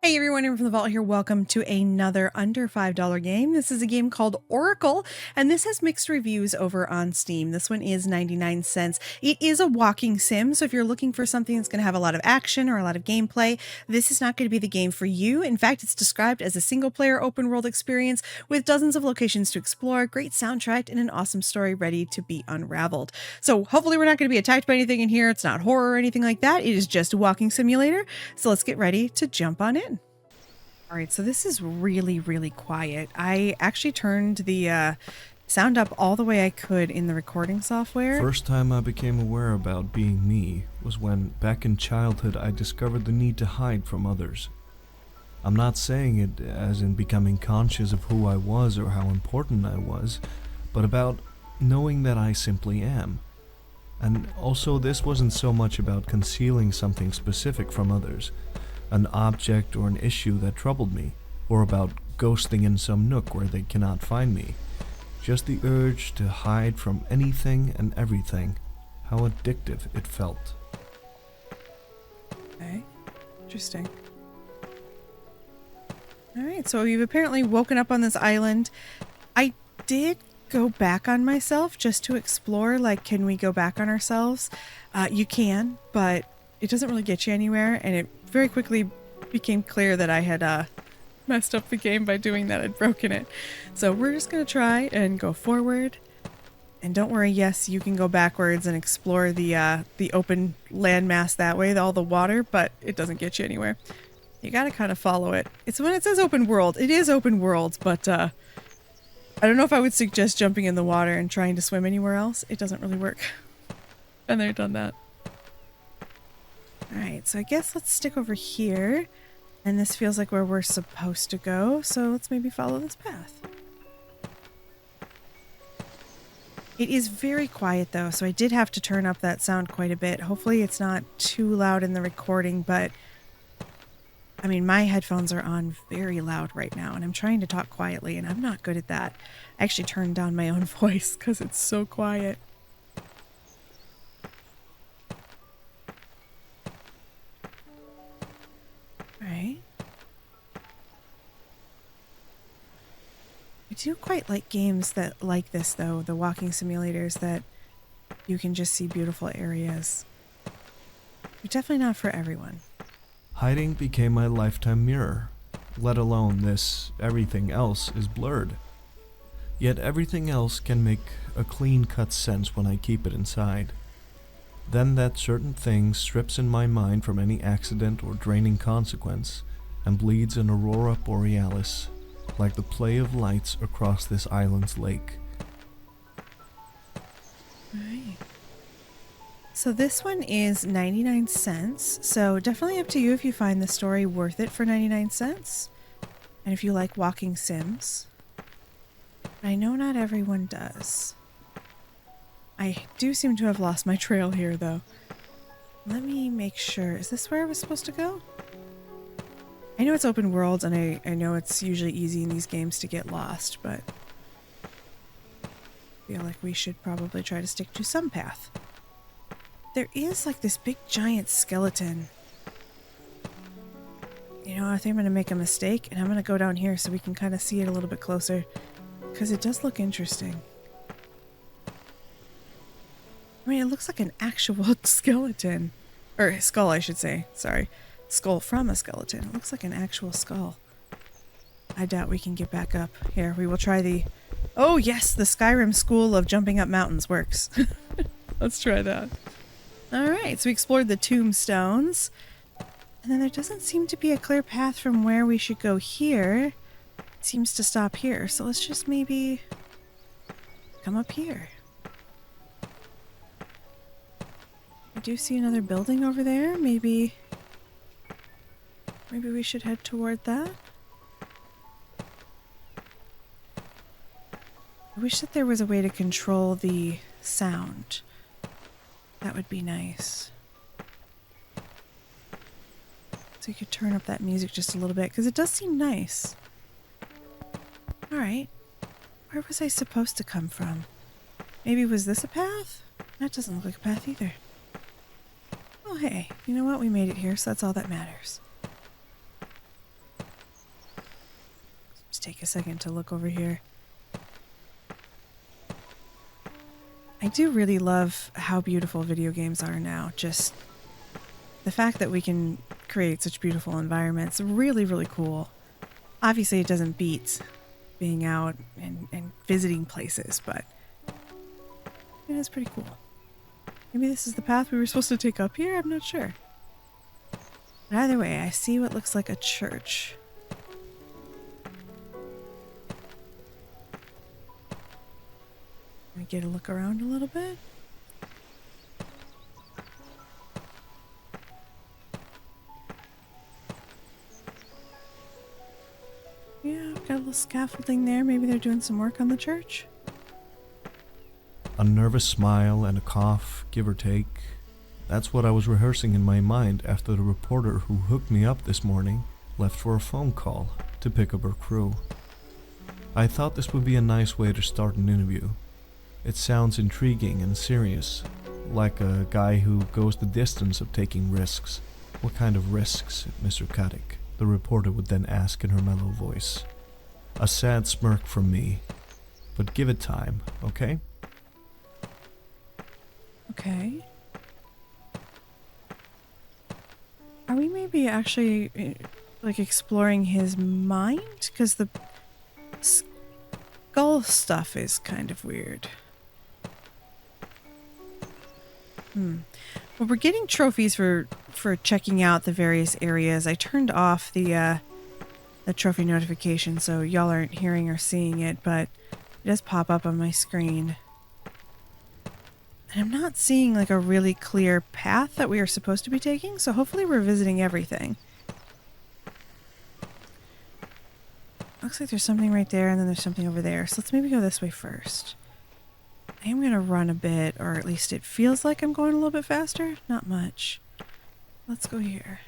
Hey everyone, from the Vault here. Welcome to another under $5 game. This is a game called Oracle, and this has mixed reviews over on Steam. This one is 99 cents. It is a walking sim, so if you're looking for something that's going to have a lot of action or a lot of gameplay, this is not going to be the game for you. In fact, it's described as a single-player open-world experience with dozens of locations to explore, great soundtrack, and an awesome story ready to be unraveled. So hopefully we're not going to be attacked by anything in here. It's not horror or anything like that. It is just a walking simulator. So let's get ready to jump on in. All right, so this is really, really quiet. I actually turned the sound up all the way I could in the recording software. First time I became aware about being me was when, back in childhood, I discovered the need to hide from others. I'm not saying it as in becoming conscious of who I was or how important I was, but about knowing that I simply am. And also, this wasn't so much about concealing something specific from others, an object or an issue that troubled me, or about ghosting in some nook where they cannot find me. Just the urge to hide from anything and everything. How addictive it felt. Okay, interesting. All right, so you've apparently woken up on this island. I did go back on myself just to explore, like, can we go back on ourselves? You can, but it doesn't really get you anywhere, and it very quickly became clear that I had messed up the game by doing that. I'd broken it. So we're just going to try and go forward. And don't worry, yes, you can go backwards and explore the open landmass that way, all the water, but it doesn't get you anywhere. You got to kind of follow it. It's when it says open world. It is open world, but I don't know if I would suggest jumping in the water and trying to swim anywhere else. It doesn't really work. Been there, done that. Alright, so I guess let's stick over here. And this feels like where we're supposed to go, so let's maybe follow this path. It is very quiet though, so I did have to turn up that sound quite a bit. Hopefully it's not too loud in the recording, but I mean, my headphones are on very loud right now, and I'm trying to talk quietly, and I'm not good at that. I actually turned down my own voice because it's so quiet. Right. I do quite like games that like this though, the walking simulators that you can just see beautiful areas. But definitely not for everyone. Hiding became my lifetime mirror, let alone this everything else is blurred. Yet everything else can make a clean-cut sense when I keep it inside. Then that certain thing strips in my mind from any accident or draining consequence and bleeds an aurora borealis, like the play of lights across this island's lake. Right. So this one is 99 cents, so definitely up to you if you find the story worth it for 99 cents, and if you like walking sims. I know not everyone does. I do seem to have lost my trail here, though. Let me make sure. Is this where I was supposed to go? I know it's open world, and I know it's usually easy in these games to get lost, but I feel like we should probably try to stick to some path. There is, like, this big giant skeleton. You know, I think I'm going to make a mistake, and I'm going to go down here so we can kind of see it a little bit closer, because it does look interesting. I mean, it looks like an actual skeleton. Or skull, I should say. Sorry. Skull from a skeleton. It looks like an actual skull. I doubt we can get back up. Here, we will try the... Oh, yes! The Skyrim school of jumping up mountains works. Let's try that. Alright, so we explored the tombstones. And then there doesn't seem to be a clear path from where we should go here. It seems to stop here. So let's just maybe come up here. I do see another building over there. Maybe we should head toward that. I wish that there was a way to control the sound. That would be nice. So you could turn up that music just a little bit, because it does seem nice. Alright. Where was I supposed to come from? Maybe was this a path? That doesn't look like a path either. Oh hey, you know what? We made it here, so that's all that matters. a second to look over here. I do really love how beautiful video games are now. Just the fact that we can create such beautiful environments, really, really cool. Obviously, it doesn't beat being out and visiting places, but it is pretty cool. Maybe this is the path we were supposed to take up here? I'm not sure. But either way, I see what looks like a church. Let me get a look around a little bit. Yeah, I've got a little scaffolding there. Maybe they're doing some work on the church. A nervous smile and a cough, give or take. That's what I was rehearsing in my mind after the reporter who hooked me up this morning left for a phone call to pick up her crew. I thought this would be a nice way to start an interview. It sounds intriguing and serious, like a guy who goes the distance of taking risks. What kind of risks, Mr. Kadik? The reporter would then ask in her mellow voice. A sad smirk from me. But give it time, okay? Okay. Are we maybe actually, like, exploring his mind? Because the skull stuff is kind of weird. Well, we're getting trophies for checking out the various areas. I turned off the trophy notification, so y'all aren't hearing or seeing it, but it does pop up on my screen. And I'm not seeing like a really clear path that we are supposed to be taking, so hopefully we're visiting everything. Looks like there's something right there, and then there's something over there. So let's maybe go this way first. I am going to run a bit, or at least it feels like I'm going a little bit faster. Not much. Let's go here.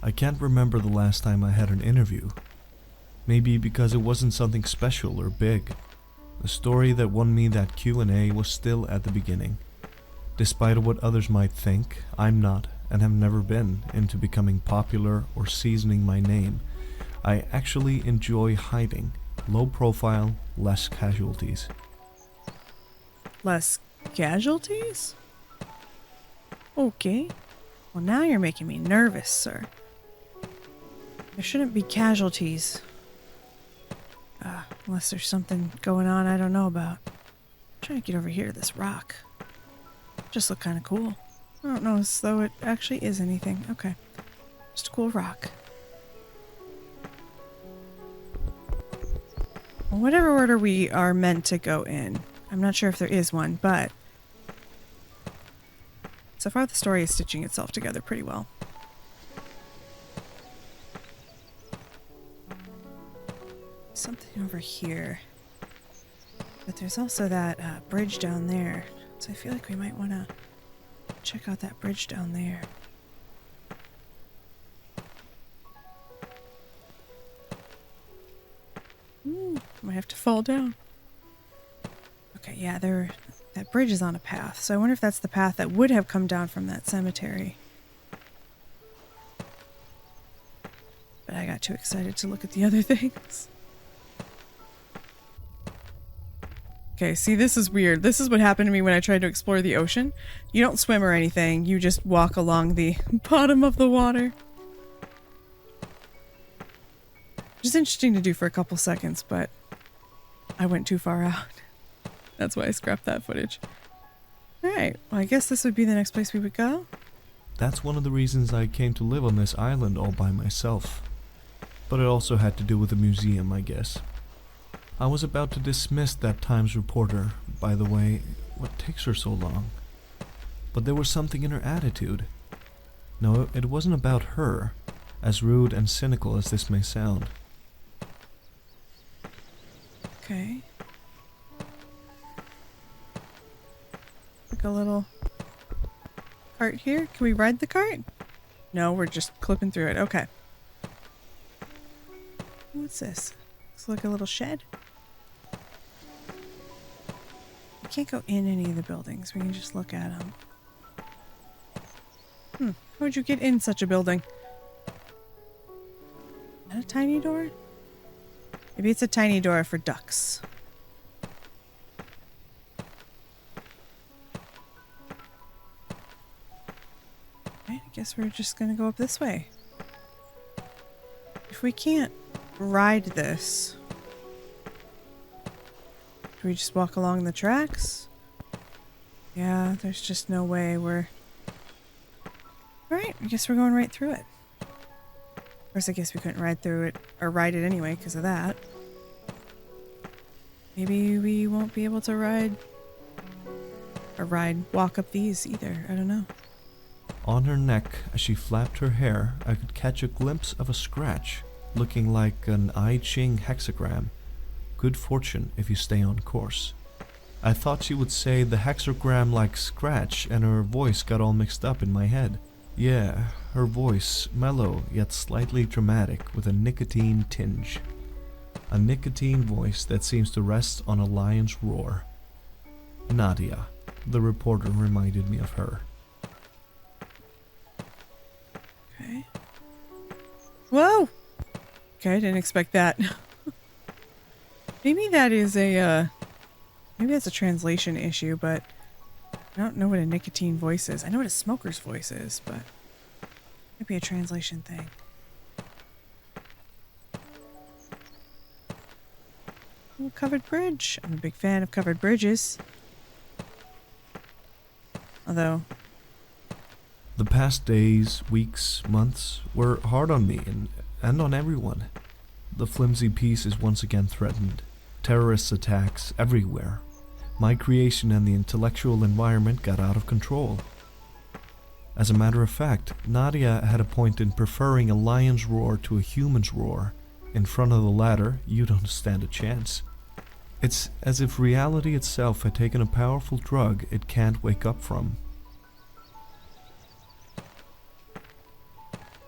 I can't remember the last time I had an interview. Maybe because it wasn't something special or big. The story that won me that Q&A was still at the beginning. Despite what others might think, I'm not, and have never been, into becoming popular or seasoning my name. I actually enjoy hiding. Low profile, less casualties. Less casualties? Okay. Well, now you're making me nervous, sir. There shouldn't be casualties. Unless there's something going on I don't know about. I'm trying to get over here to this rock. Just look kind of cool. I don't know as though it actually is anything. Okay. Just a cool rock. Well, whatever order we are meant to go in. I'm not sure if there is one, but so far the story is stitching itself together pretty well. Something over here. But there's also that bridge down there. So I feel like we might want to check out that bridge down there. Ooh, might have to fall down. Okay, yeah, that bridge is on a path. So I wonder if that's the path that would have come down from that cemetery. But I got too excited to look at the other things. Okay, see, this is weird. This is what happened to me when I tried to explore the ocean. You don't swim or anything. You just walk along the bottom of the water. Which is interesting to do for a couple seconds, but I went too far out. That's why I scrapped that footage. Alright, well, I guess this would be the next place we would go. That's one of the reasons I came to live on this island all by myself. But it also had to do with the museum, I guess. I was about to dismiss that Times reporter. By the way, what takes her so long? But there was something in her attitude. No, it wasn't about her, as rude and cynical as this may sound. Okay. Like a little cart here. Can we ride the cart? No, we're just clipping through it. Okay. What's this? Looks like a little shed. We can't go in any of the buildings. We can just look at them. How would you get in such a building? Is that a tiny door? Maybe it's a tiny door for ducks. I guess we're just gonna go up this way. If we can't ride this, do we just walk along the tracks? Yeah, there's just no way we're... Alright, I guess we're going right through it. Of course, I guess we couldn't ride through it, or ride it anyway because of that. Maybe we won't be able to walk up these either. I don't know. On her neck, as she flapped her hair, I could catch a glimpse of a scratch, looking like an I Ching hexagram. Good fortune if you stay on course. I thought she would say the hexagram like scratch, and her voice got all mixed up in my head. Yeah, her voice, mellow yet slightly dramatic with a nicotine tinge. A nicotine voice that seems to rest on a lion's roar. Nadia, the reporter, reminded me of her. Okay. Whoa! Okay, I didn't expect that. Maybe that is maybe that's a translation issue, but I don't know what a nicotine voice is. I know what a smoker's voice is, but it might be a translation thing. Ooh, covered bridge. I'm a big fan of covered bridges. Although... The past days, weeks, months were hard on me and on everyone. The flimsy peace is once again threatened. Terrorist attacks everywhere. My creation and the intellectual environment got out of control. As a matter of fact, Nadia had a point in preferring a lion's roar to a human's roar. In front of the latter, you don't stand a chance. It's as if reality itself had taken a powerful drug it can't wake up from.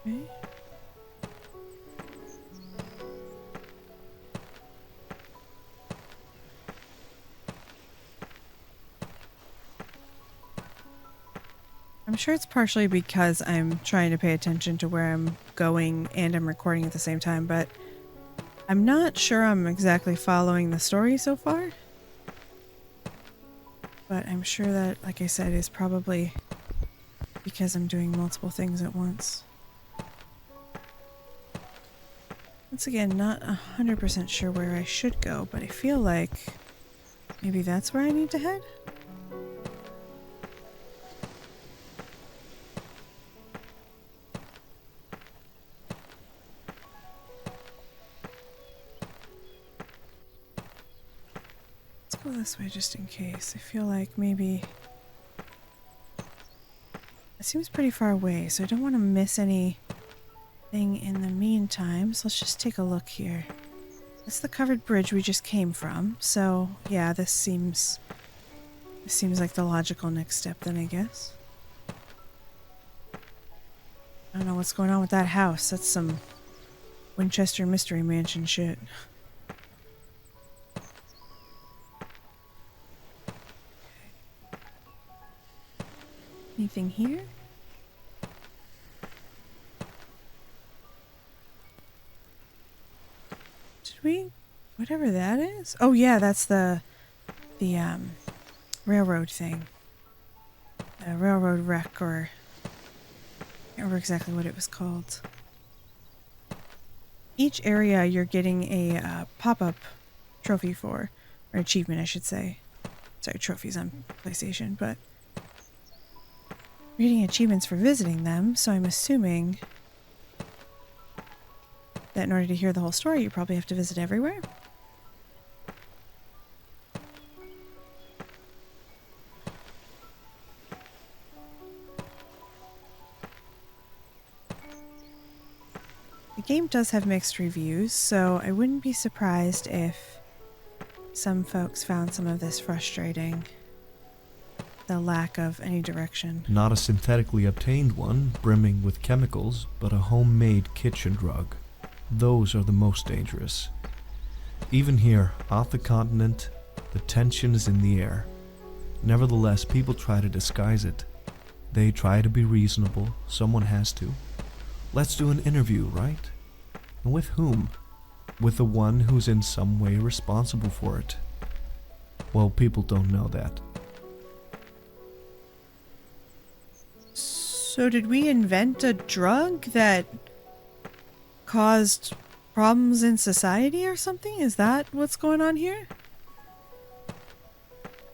Okay. I'm sure it's partially because I'm trying to pay attention to where I'm going and I'm recording at the same time, but I'm not sure I'm exactly following the story so far. But I'm sure that, like I said, is probably because I'm doing multiple things at once. Once again, not 100% sure where I should go, but I feel like maybe that's where I need to head? Let's go this way just in case. I feel like maybe... It seems pretty far away, so I don't want to miss anything in the meantime. So let's just take a look here. That's the covered bridge we just came from. So yeah, this seems like the logical next step then, I guess. I don't know what's going on with that house. That's some Winchester Mystery Mansion shit. Anything here? Did we? Whatever that is? Oh yeah, that's the railroad thing. The railroad wreck, or I can't remember exactly what it was called. Each area you're getting a pop-up trophy for, or achievement I should say. Sorry, trophies on PlayStation, but you're getting achievements for visiting them, so I'm assuming that in order to hear the whole story, you probably have to visit everywhere. The game does have mixed reviews, so I wouldn't be surprised if some folks found some of this frustrating. The lack of any direction. Not a synthetically obtained one, brimming with chemicals, but a homemade kitchen drug. Those are the most dangerous. Even here, off the continent, the tension is in the air. Nevertheless, people try to disguise it. They try to be reasonable. Someone has to. Let's do an interview, right? And with whom? With the one who's in some way responsible for it. Well, people don't know that. So did we invent a drug that caused problems in society or something? Is that what's going on here?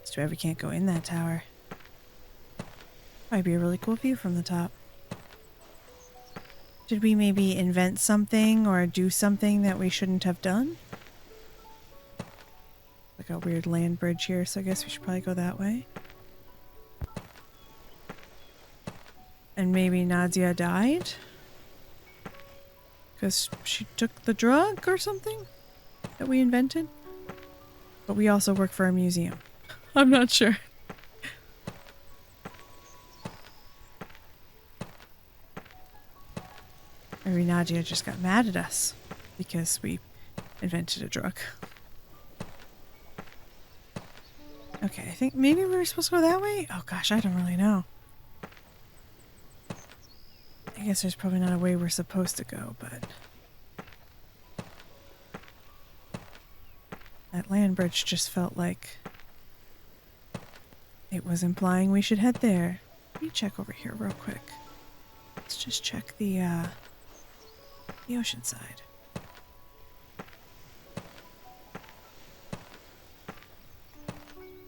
It's too bad we can't go in that tower. Might be a really cool view from the top. Did we maybe invent something or do something that we shouldn't have done? Like a weird land bridge here, so I guess we should probably go that way. And maybe Nadia died? Because she took the drug or something that we invented? But we also work for a museum. I'm not sure. Maybe Nadia just got mad at us because we invented a drug. Okay, I think maybe we were supposed to go that way? Oh gosh, I don't really know. I guess there's probably not a way we're supposed to go, but... that land bridge just felt like it was implying we should head there. Let me check over here real quick. Let's just check the ocean side.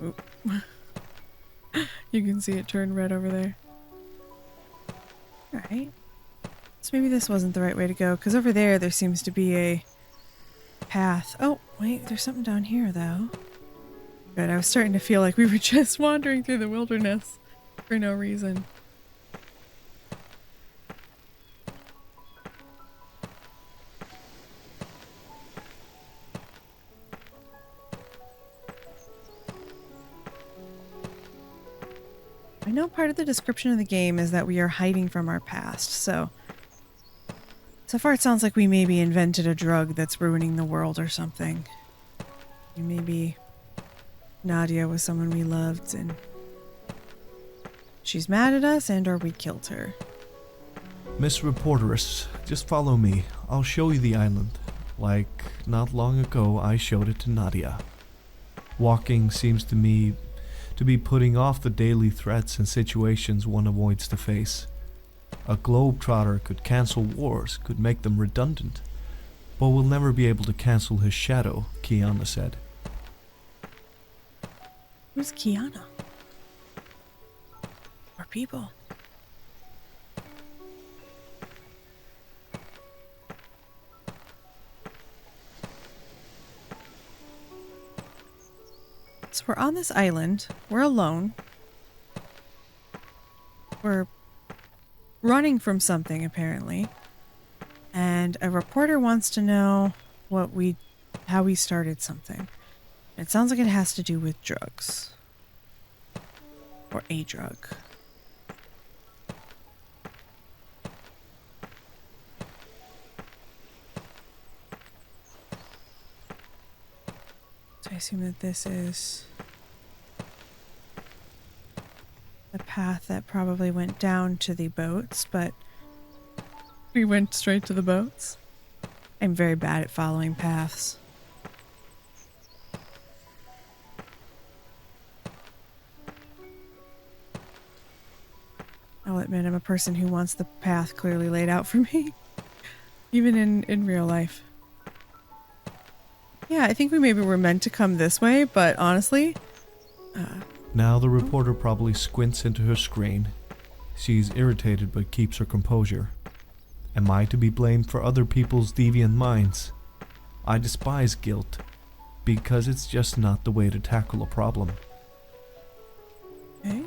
Oop. You can see it turn red over there. Alright. So maybe this wasn't the right way to go, because over there seems to be a path. Oh, wait, there's something down here, though. Good, I was starting to feel like we were just wandering through the wilderness for no reason. I know part of the description of the game is that we are hiding from our past, so far it sounds like we maybe invented a drug that's ruining the world or something. And maybe Nadia was someone we loved and she's mad at us and or we killed her. Miss Reporteress, just follow me. I'll show you the island. Like, not long ago I showed it to Nadia. Walking seems to me to be putting off the daily threats and situations one avoids to face. A globetrotter could cancel wars, could make them redundant, but will never be able to cancel his shadow, Kiana said. Who's Kiana? Or people? So we're on this island. We're alone. We're running from something, apparently. And a reporter wants to know how we started something. It sounds like it has to do with drugs. Or a drug. So I assume that this is the path that probably went down to the boats, but we went straight to the boats. I'm very bad at following paths. I'll admit I'm a person who wants the path clearly laid out for me. Even in real life. Yeah, I think we maybe were meant to come this way, but honestly... Now the reporter probably squints into her screen. She's irritated but keeps her composure. Am I to be blamed for other people's deviant minds? I despise guilt, because it's just not the way to tackle a problem. Okay.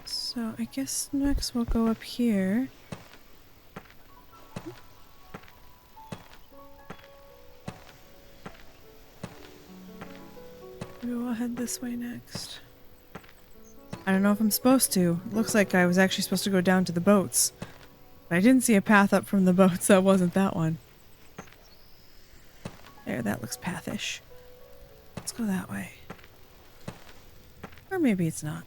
So I guess next we'll go up here. Maybe we'll head this way next. I don't know if I'm supposed to. It looks like I was actually supposed to go down to the boats. But I didn't see a path up from the boats. That wasn't that one. There, that looks pathish. Let's go that way. Or maybe it's not.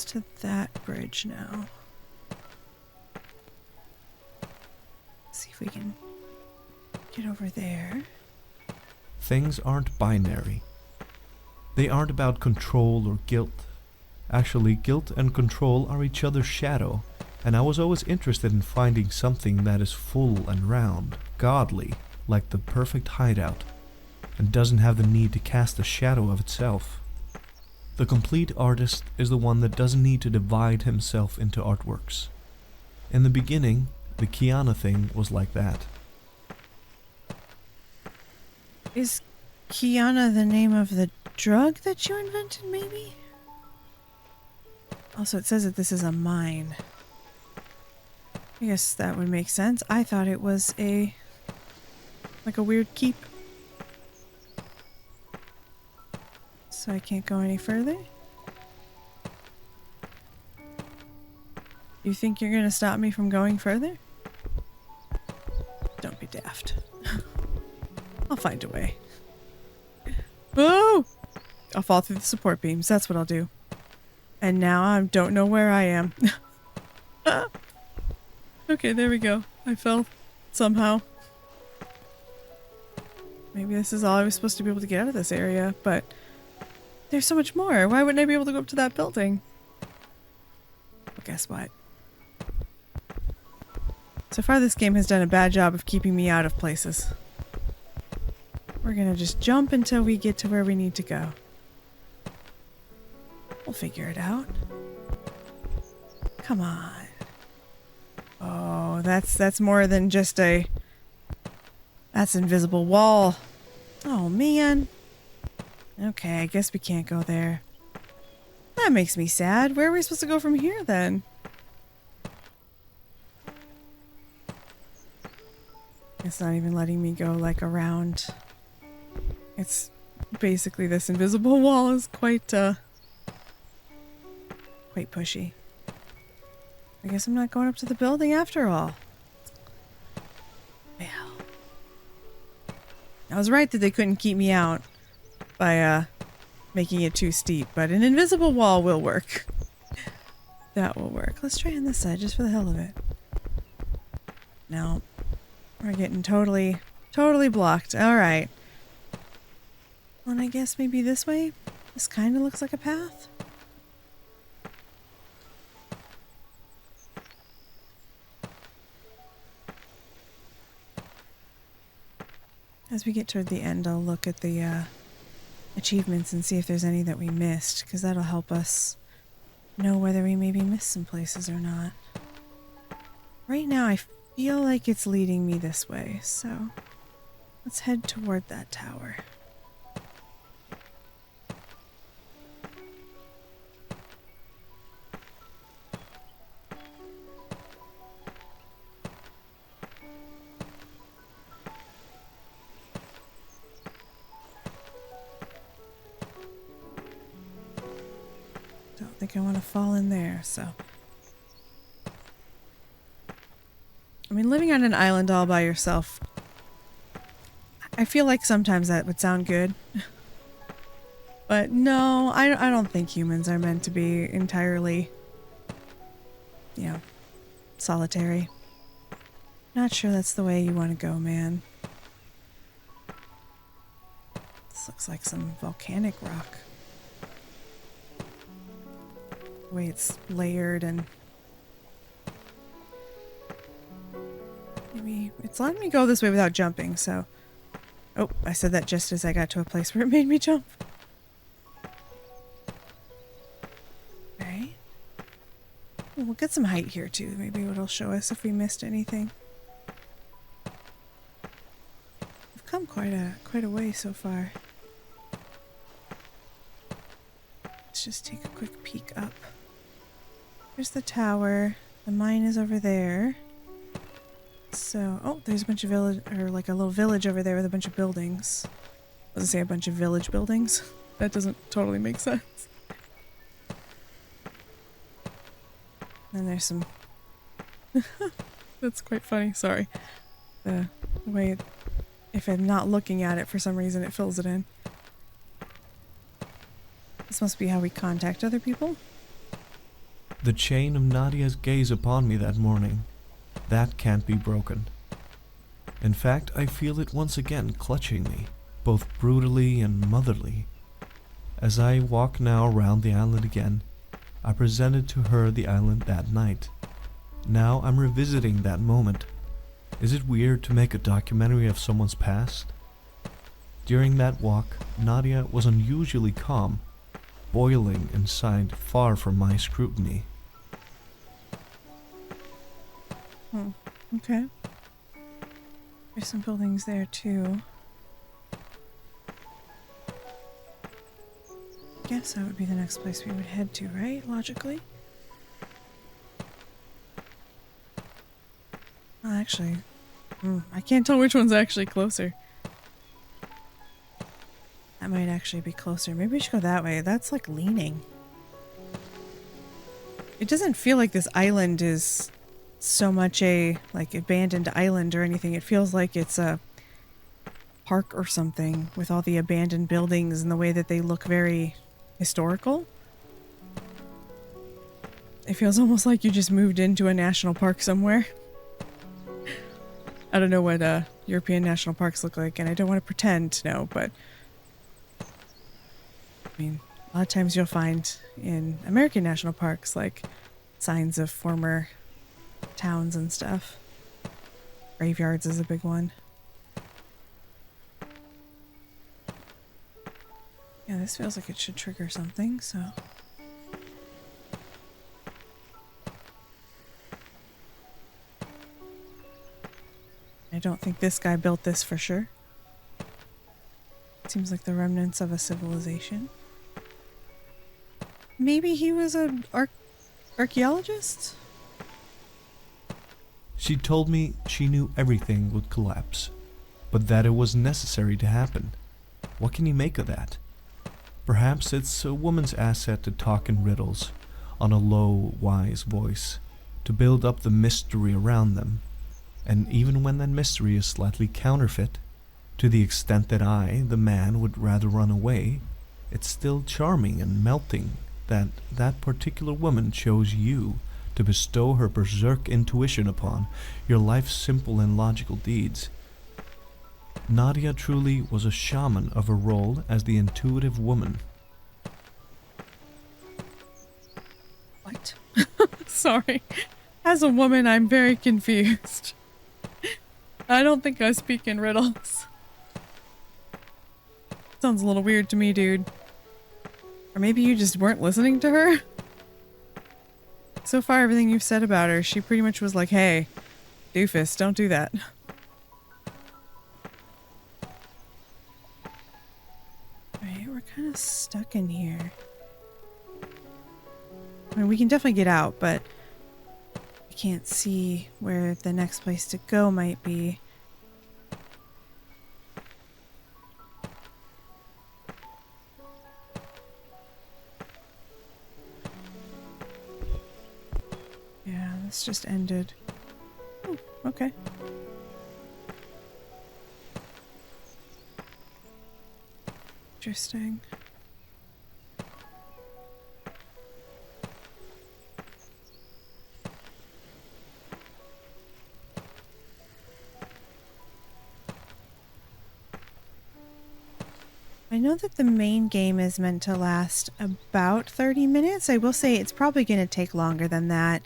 gets to that bridge now. Let's see if we can get over there. Things aren't binary. They aren't about control or guilt. Actually, guilt and control are each other's shadow, and I was always interested in finding something that is full and round, godly, like the perfect hideout, and doesn't have the need to cast a shadow of itself. The complete artist is the one that doesn't need to divide himself into artworks. In the beginning, the Kiana thing was like that. Is Kiana the name of the drug that you invented, maybe? Also, it says that this is a mine. I guess that would make sense. I thought it was like a weird keep. So I can't go any further? You think you're gonna stop me from going further? Don't be daft. I'll find a way. Oh! I'll fall through the support beams. That's what I'll do. And now I don't know where I am. Okay, there we go. I fell somehow. Maybe this is all I was supposed to be able to get out of this area, but there's so much more. Why wouldn't I be able to go up to that building? Well, guess what? So far this game has done a bad job of keeping me out of places. We're gonna just jump until we get to where we need to go. We'll figure it out. Come on. Oh, that's more than just a... That's invisible wall. Oh, man. Okay, I guess we can't go there. That makes me sad. Where are we supposed to go from here, then? It's not even letting me go, like, around. It's basically this invisible wall is quite pushy. I guess I'm not going up to the building after all. Well. I was right that they couldn't keep me out by making it too steep, but an invisible wall will work. That will work. Let's try on this side just for the hell of it. No. We're getting totally blocked. Alright. Well, and I guess maybe this way? This kind of looks like a path. As we get toward the end, I'll look at the achievements and see if there's any that we missed, because that'll help us know whether we maybe missed some places or not. Right now, I feel like it's leading me this way, so let's head toward that tower. Don't think I want to fall in there, so... I mean, living on an island all by yourself, I feel like sometimes that would sound good. But no, I don't think humans are meant to be entirely, you know, solitary. Not sure that's the way you want to go, man. This looks like some volcanic rock. The way it's layered and... Maybe it's letting me go this way without jumping, so... Oh, I said that just as I got to a place where it made me jump. Right. Well, we'll get some height here too. Maybe it'll show us if we missed anything. We've come quite a way so far. Let's just take a quick peek up. There's the tower. The mine is over there. So, oh, there's a bunch of village, or like a little village over there with a bunch of buildings. I was gonna say a bunch of village buildings. That doesn't totally make sense. Then there's some... That's quite funny, sorry. The way it... If I'm not looking at it for some reason, it fills it in. This must be how we contact other people. The chain of Nadia's gaze upon me that morning, that can't be broken. In fact, I feel it once again clutching me, both brutally and motherly. As I walk now around the island again, I presented to her the island that night. Now I'm revisiting that moment. Is it weird to make a documentary of someone's past? During that walk, Nadia was unusually calm, boiling inside, far from my scrutiny. Okay. There's some buildings there too. Guess that would be the next place we would head to, right? Logically. Well, actually, I can't tell which one's actually closer. That might actually be closer. Maybe we should go that way. That's like leaning. It doesn't feel like this island is so much a like abandoned island or anything. It feels like it's a park or something with all the abandoned buildings and the way that they look very historical. It feels almost like you just moved into a national park somewhere. I don't know what European national parks look like, and I don't want to pretend to know, but I mean, a lot of times you'll find in American national parks like signs of former towns and stuff. Graveyards is a big one. Yeah, this feels like it should trigger something, so. I don't think this guy built this for sure. Seems like the remnants of a civilization. Maybe he was an archaeologist? She told me she knew everything would collapse, but that it was necessary to happen. What can you make of that? Perhaps it's a woman's asset to talk in riddles, on a low, wise voice, to build up the mystery around them. And even when that mystery is slightly counterfeit, to the extent that I, the man, would rather run away, it's still charming and melting that that particular woman chose you to bestow her berserk intuition upon your life's simple and logical deeds. Nadia truly was a shaman of her role as the intuitive woman. What? Sorry. As a woman, I'm very confused. I don't think I speak in riddles. Sounds a little weird to me, dude. Or maybe you just weren't listening to her? So far, everything you've said about her, she pretty much was like, hey, doofus, don't do that. Right, we're kind of stuck in here. I mean, we can definitely get out, but I can't see where the next place to go might be. Yeah, this just ended. Oh, okay. Interesting. I know that the main game is meant to last about 30 minutes. I will say it's probably going to take longer than that.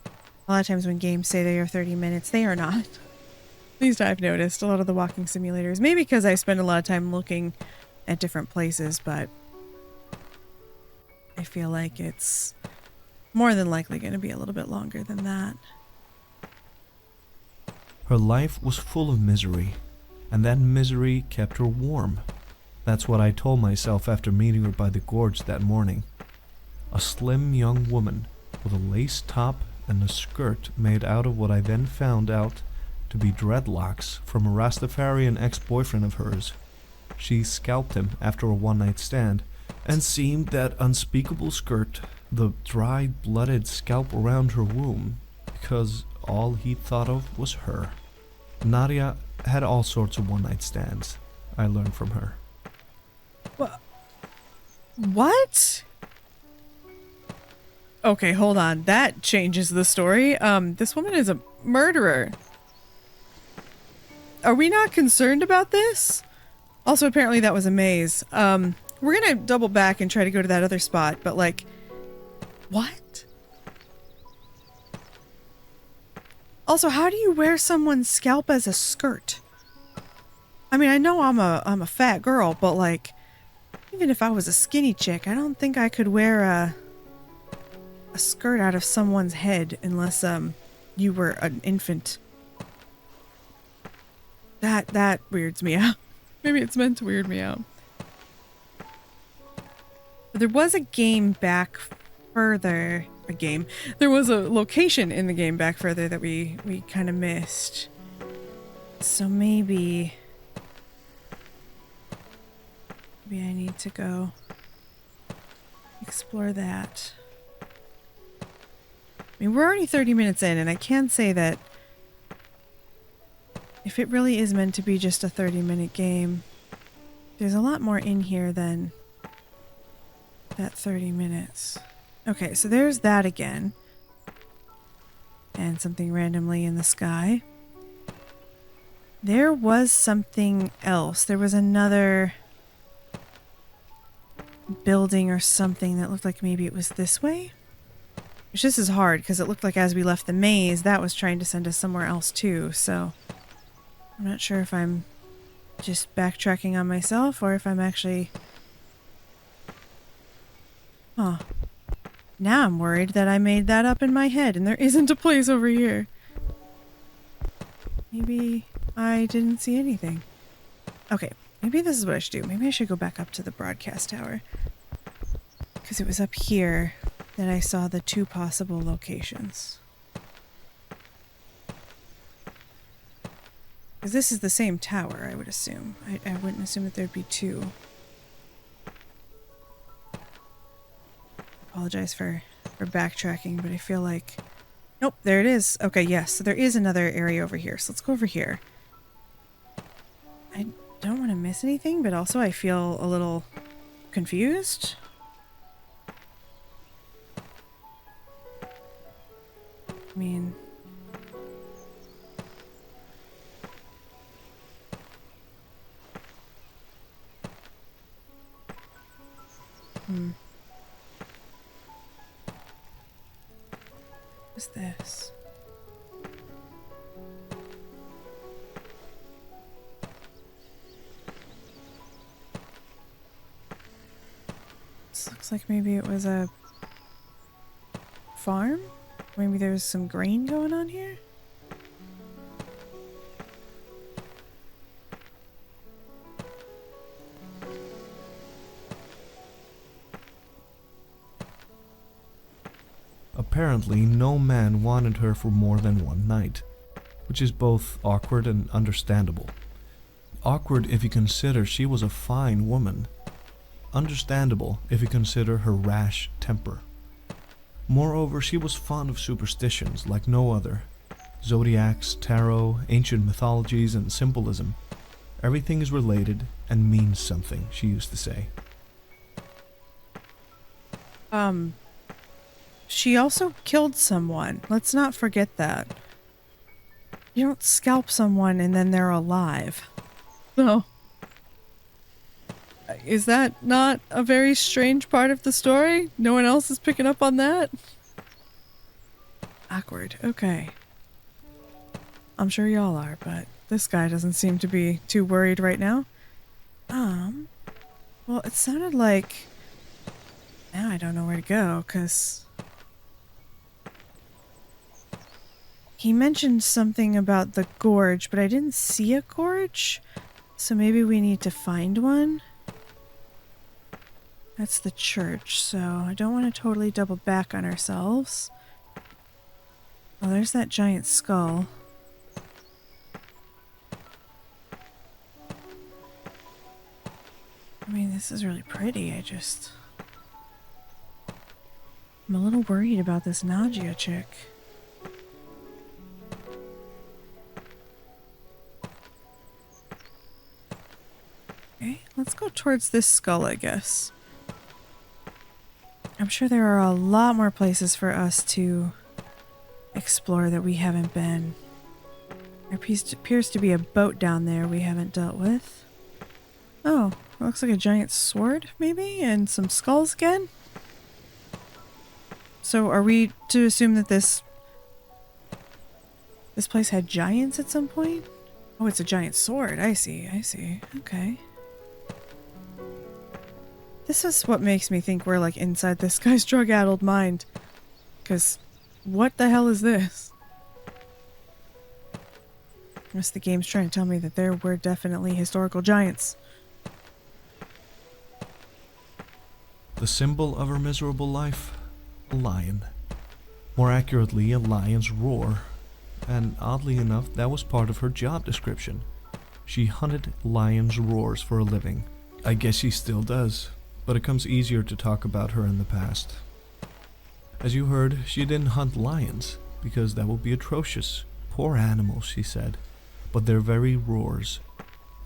A lot of times when games say they are 30 minutes, they are not. At least I've noticed a lot of the walking simulators. Maybe because I spend a lot of time looking at different places, but I feel like it's more than likely going to be a little bit longer than that. Her life was full of misery, and that misery kept her warm. That's what I told myself after meeting her by the gorge that morning. A slim young woman with a lace top and a skirt made out of what I then found out to be dreadlocks from a Rastafarian ex-boyfriend of hers. She scalped him after a one-night stand, and seemed that unspeakable skirt, the dry, blooded scalp around her womb, because all he thought of was her. Nadia had all sorts of one-night stands, I learned from her. What? Okay, hold on. That changes the story. This woman is a murderer. Are we not concerned about this? Also, apparently that was a maze. We're gonna double back and try to go to that other spot, but like, what? Also, how do you wear someone's scalp as a skirt? I mean, I know I'm a fat girl, but like, even if I was a skinny chick, I don't think I could wear a skirt out of someone's head unless you were an infant. That weirds me out. Maybe it's meant to weird me out. But there was a game back further. There was a location in the game back further that we kind of missed. So maybe I need to go explore that. I mean, we're already 30 minutes in, and I can say that if it really is meant to be just a 30-minute game, there's a lot more in here than that 30 minutes. Okay, so there's that again. And something randomly in the sky. There was something else. There was another building or something that looked like maybe it was this way. Which this is hard because it looked like as we left the maze, that was trying to send us somewhere else too, so I'm not sure if I'm just backtracking on myself or if I'm actually... Huh. Now I'm worried that I made that up in my head and there isn't a place over here. Maybe I didn't see anything. Okay, maybe this is what I should do. Maybe I should go back up to the broadcast tower. Because it was up here that I saw the two possible locations. Because this is the same tower, I would assume. I wouldn't assume that there'd be two. Apologize for backtracking, but I feel like... Nope, there it is. Okay, yes, so there is another area over here. So let's go over here. I don't want to miss anything, but also I feel a little confused. I mean... What's this? This looks like maybe it was a farm? Maybe there was some grain going on here? Apparently, no man wanted her for more than one night, which is both awkward and understandable. Awkward if you consider she was a fine woman. Understandable if you consider her rash temper. Moreover, she was fond of superstitions like no other. Zodiacs, tarot, ancient mythologies, and symbolism. Everything is related and means something, she used to say. She also killed someone. Let's not forget that. You don't scalp someone and then they're alive. No. Is that not a very strange part of the story? No one else is picking up on that? Awkward. Okay. I'm sure y'all are, but this guy doesn't seem to be too worried right now. Well, it sounded like... Now I don't know where to go, 'cause... He mentioned something about the gorge, but I didn't see a gorge, so maybe we need to find one. That's the church, so I don't want to totally double back on ourselves. Oh, there's that giant skull. I mean, this is really pretty, I'm a little worried about this Nagia chick. Okay, let's go towards this skull, I guess. I'm sure there are a lot more places for us to explore that we haven't been. There appears to be a boat down there we haven't dealt with. Oh, looks like a giant sword, maybe? And some skulls again? So are we to assume that this place had giants at some point? Oh, it's a giant sword. I see. Okay. This is what makes me think we're like inside this guy's drug-addled mind. Because what the hell is this? Unless the game's trying to tell me that there were definitely historical giants. The symbol of her miserable life? A lion. More accurately, a lion's roar. And oddly enough, that was part of her job description. She hunted lions' roars for a living. I guess she still does, but it comes easier to talk about her in the past. As you heard, she didn't hunt lions, because that would be atrocious. Poor animals, she said. But their very roars.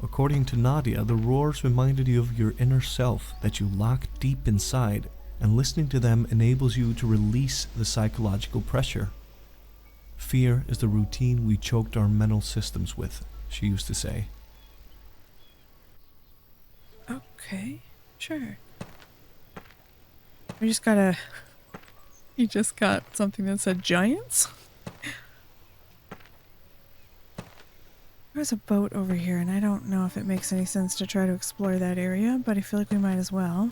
According to Nadia, the roars reminded you of your inner self that you lock deep inside, and listening to them enables you to release the psychological pressure. Fear is the routine we choked our mental systems with, she used to say. Okay, sure. We just gotta... You just got something that said giants? There's a boat over here, and I don't know if it makes any sense to try to explore that area, but I feel like we might as well.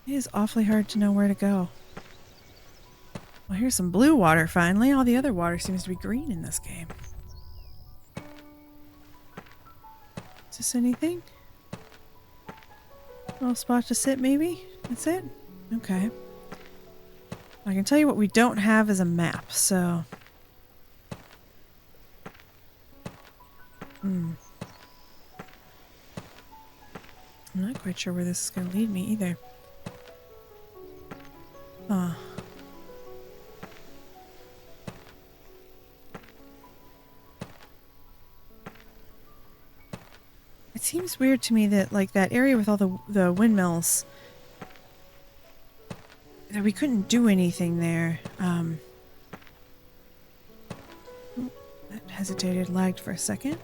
It is awfully hard to know where to go. Well, here's some blue water finally. All the other water seems to be green in this game. Is this anything? A little spot to sit, maybe? That's it? Okay. I can tell you what we don't have is a map, so... I'm not quite sure where this is going to lead me either. Huh. It seems weird to me that, like, that area with all the windmills, that we couldn't do anything there. That hesitated, lagged for a second.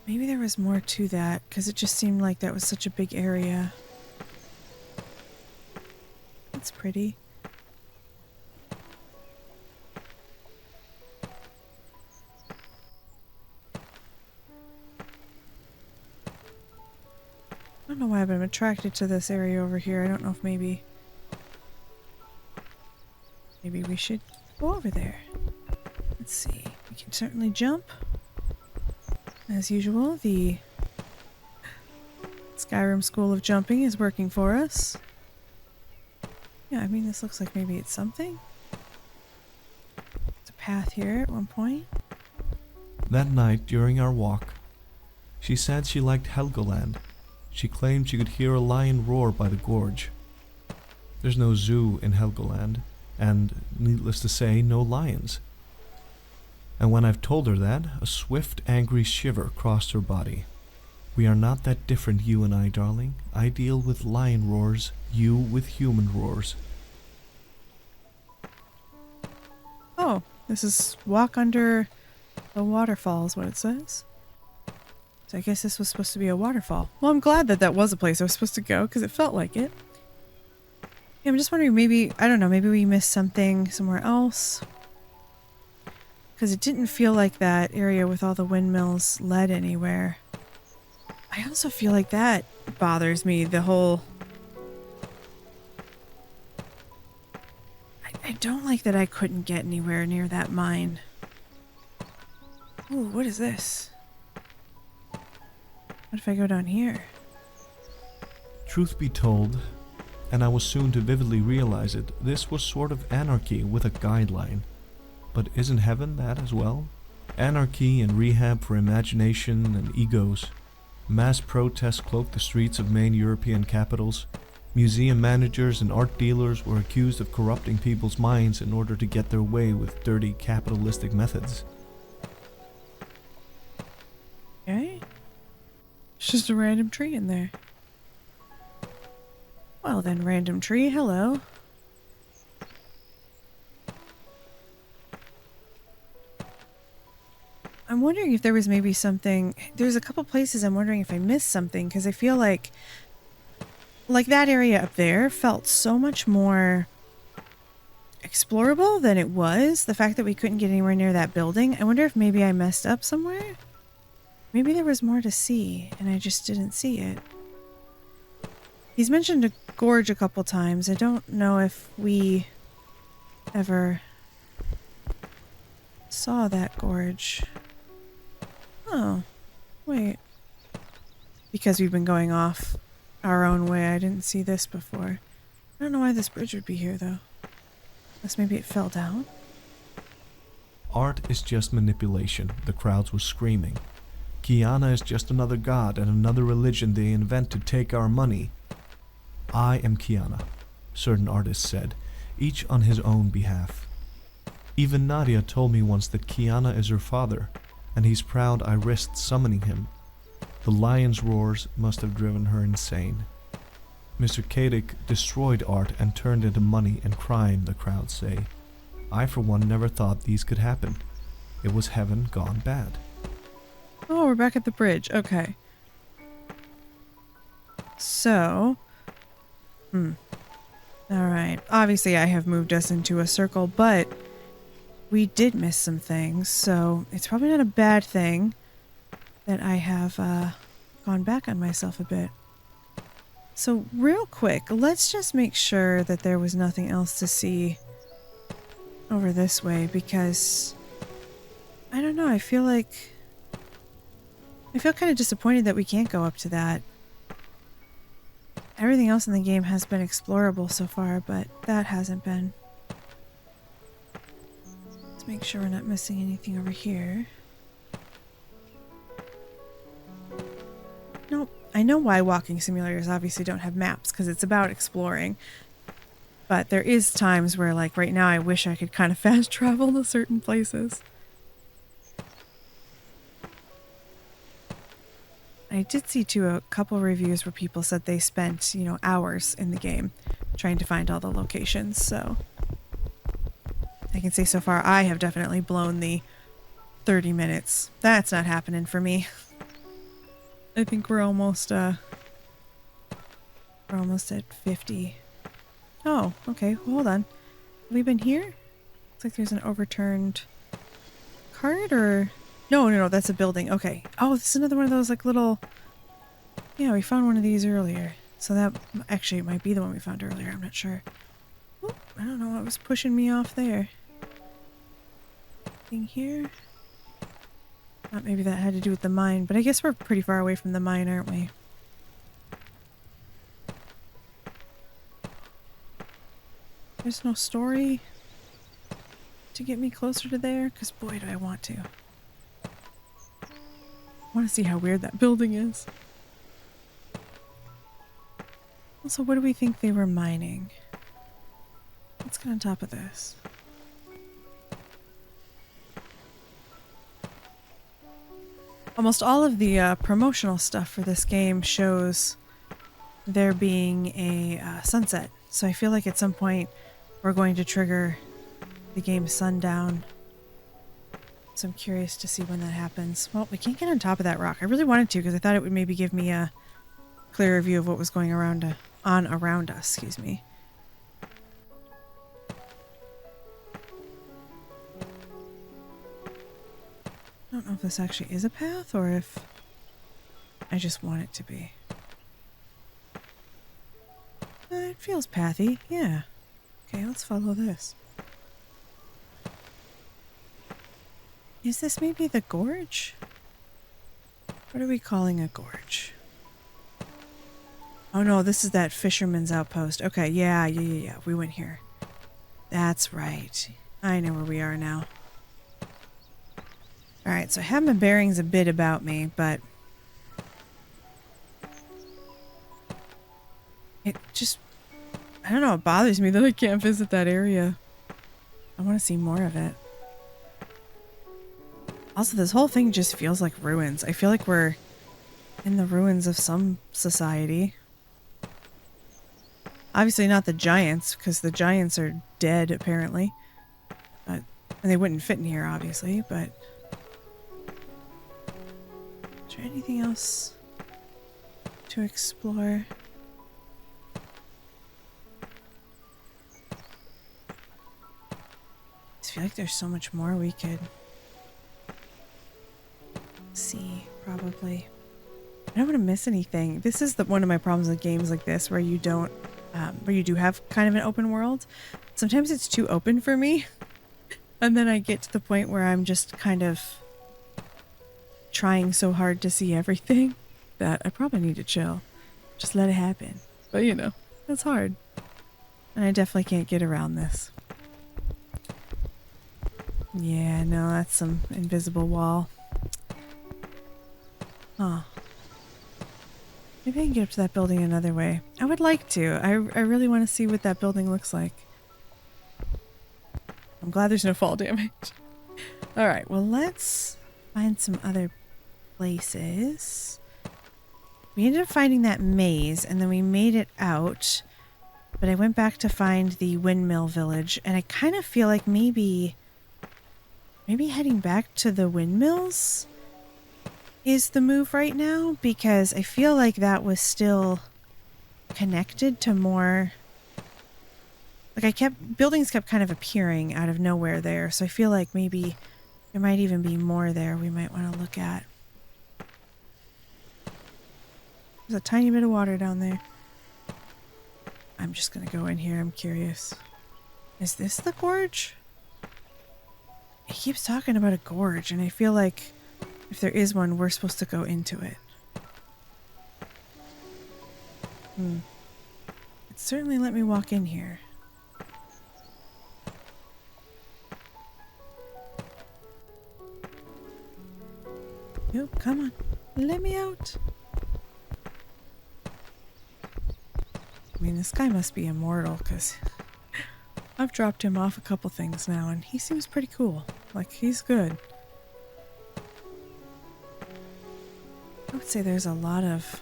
Maybe there was more to that, because it just seemed like that was such a big area. That's pretty. I don't know why I've been attracted to this area over here. I don't know if maybe we should go over there. Let's see. We can certainly jump. As usual, the Skyrim School of Jumping is working for us. Yeah, I mean, this looks like maybe it's something. There's a path here at one point. That night, during our walk, she said she liked Helgoland. She claimed she could hear a lion roar by the gorge. There's no zoo in Helgoland, and, needless to say, no lions. And when I've told her that, a swift, angry shiver crossed her body. We are not that different, you and I, darling. I deal with lion roars, you with human roars. Oh, this is walk under the waterfall is what it says. So I guess this was supposed to be a waterfall. Well, I'm glad that that was a place I was supposed to go, because it felt like it. Yeah, I'm just wondering, maybe, I don't know, maybe we missed something somewhere else. Because it didn't feel like that area with all the windmills led anywhere. I also feel like that bothers me, the whole... I don't like that I couldn't get anywhere near that mine. Ooh, what is this? What if I go down here? Truth be told, and I was soon to vividly realize it, this was sort of anarchy with a guideline. But isn't heaven that as well? Anarchy and rehab for imagination and egos. Mass protests cloaked the streets of main European capitals. Museum managers and art dealers were accused of corrupting people's minds in order to get their way with dirty capitalistic methods. just a random tree in there. Well then, random tree, hello. I'm wondering if there was maybe something... There's a couple places I'm wondering if I missed something, because I feel like that area up there felt so much more explorable than it was. The fact that we couldn't get anywhere near that building. I wonder if maybe I messed up somewhere? Maybe there was more to see, and I just didn't see it. He's mentioned a gorge a couple times. I don't know if we ever saw that gorge. Oh, wait. Because we've been going off our own way, I didn't see this before. I don't know why this bridge would be here, though. Unless maybe it fell down? Art is just manipulation, the crowds were screaming. Kiana is just another god and another religion they invent to take our money. I am Kiana, certain artists said, each on his own behalf. Even Nadia told me once that Kiana is her father, and he's proud I risked summoning him. The lion's roars must have driven her insane. Mr. Kadic destroyed art and turned into money and crime, the crowd say. I for one never thought these could happen. It was heaven gone bad. Oh, we're back at the bridge. Okay. So... Alright. Obviously I have moved us into a circle, but we did miss some things, so it's probably not a bad thing that I have gone back on myself a bit. So real quick, let's just make sure that there was nothing else to see over this way, because I don't know, I feel kind of disappointed that we can't go up to that. Everything else in the game has been explorable so far, but that hasn't been. Let's make sure we're not missing anything over here. Nope. I know why walking simulators obviously don't have maps, because it's about exploring. But there is times where, like right now, I wish I could kind of fast travel to certain places. I did see too a couple reviews where people said they spent, you know, hours in the game trying to find all the locations, so I can say so far I have definitely blown the 30 minutes. That's not happening for me. I think we're almost at 50. Oh, okay, hold on. Have we been here? Looks like there's an overturned cart, or... No, that's a building. Okay. Oh, this is another one of those, like, little... Yeah, we found one of these earlier. So that... Actually, it might be the one we found earlier. I'm not sure. Oop, I don't know what was pushing me off there. Thing here? Thought maybe that had to do with the mine, but I guess we're pretty far away from the mine, aren't we? There's no story to get me closer to there? Because boy, do I want to. I want to see how weird that building is. Also, what do we think they were mining? Let's get on top of this. Almost all of the promotional stuff for this game shows there being a sunset. So I feel like at some point we're going to trigger the game's sundown. So I'm curious to see when that happens. Well, we can't get on top of that rock. I really wanted to because I thought it would maybe give me a clearer view of what was going around us, excuse me. I don't know if this actually is a path or if I just want it to be. It feels pathy, yeah. Okay, let's follow this. Is this maybe the gorge? What are we calling a gorge? Oh no, this is that fisherman's outpost. Okay, yeah. We went here. That's right. I know where we are now. Alright, so I have my bearings a bit about me, but it just, I don't know, it bothers me that I can't visit that area. I want to see more of it. Also, this whole thing just feels like ruins. I feel like we're in the ruins of some society. Obviously not the giants, because the giants are dead, apparently. And they wouldn't fit in here, obviously, but... Is there anything else to explore? I feel like there's so much more we could see, probably. I don't want to miss anything. This is one of my problems with games like this, where you don't, where you do have kind of an open world. Sometimes it's too open for me, and then I get to the point where I'm just kind of trying so hard to see everything that I probably need to chill. Just let it happen. But you know, that's hard. And I definitely can't get around this. Yeah, no, that's some invisible wall. Huh. Maybe I can get up to that building another way. I would like to. I really want to see what that building looks like. I'm glad there's no fall damage. Alright, well let's find some other places. We ended up finding that maze, and then we made it out. But I went back to find the windmill village, and I kind of feel like maybe heading back to the windmills is the move right now, because I feel like that was still connected to more... Like buildings kept kind of appearing out of nowhere there, so I feel like maybe there might even be more there we might want to look at. There's a tiny bit of water down there. I'm just gonna go in here, I'm curious. Is this the gorge? He keeps talking about a gorge, and I feel like if there is one, we're supposed to go into it. It certainly let me walk in here. Yo, come on. Let me out. I mean, this guy must be immortal, because I've dropped him off a couple things now, and he seems pretty cool. Like, he's good. I would say there's a lot of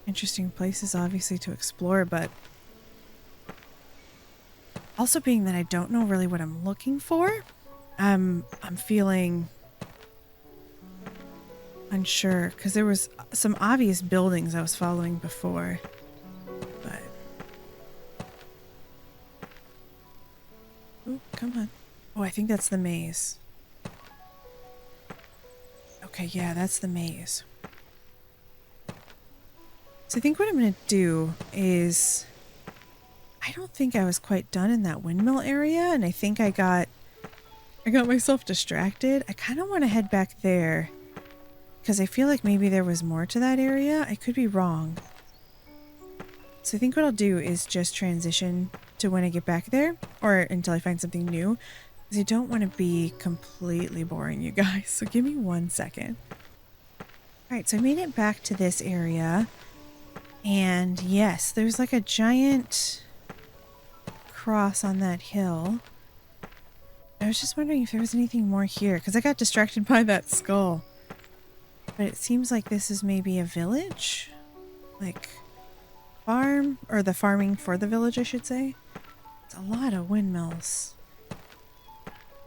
interesting places, obviously, to explore, but also being that I don't know really what I'm looking for, I'm feeling unsure, because there was some obvious buildings I was following before, but... Oh, come on. Oh, I think that's the maze. Okay, yeah, that's the maze. So I think what I'm going to do is... I don't think I was quite done in that windmill area, and I think I got myself distracted. I kind of want to head back there, because I feel like maybe there was more to that area. I could be wrong. So I think what I'll do is just transition to when I get back there, or until I find something new. Because I don't want to be completely boring, you guys. So give me 1 second. Alright, so I made it back to this area. And yes, there's like a giant cross on that hill. I was just wondering if there was anything more here, because I got distracted by that skull. But it seems like this is maybe a village? Like, farm? Or the farming for the village, I should say. It's a lot of windmills.